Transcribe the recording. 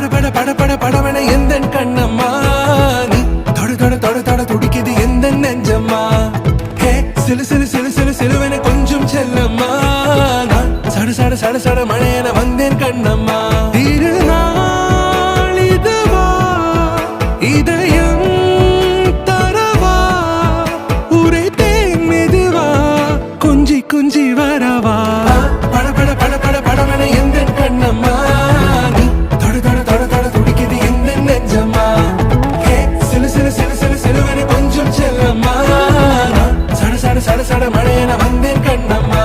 பட பட பட படவன எந்த கண்ணம்மா நீ தொட தொட தொட தொட துடிக்குது எந்த நெஞ்சம்மா ஹே சிலு சிலு சிலு சிலு சிலுவன கொஞ்சம் செல்லம்மா நான் சட சட சட சட மழையன வந்தேன் கண்ணம்மா திருநாள் இதுவா இதயம் தரவா உரைத்தேன் மெதுவா கொஞ்சி கொஞ்சி வரவா பட பட பட பட படவன எந்த கண்ணம்மா நீ தொட தொட தொட தொட துடிக்குது எந்த நெஞ்சம்மா ஹே சிலு சிலு சிலு சிலு சிலுவன கொஞ்சம் செல்லம்மா நான் சட சட சட சட மழையன வந்தேன் கண்ணம்மா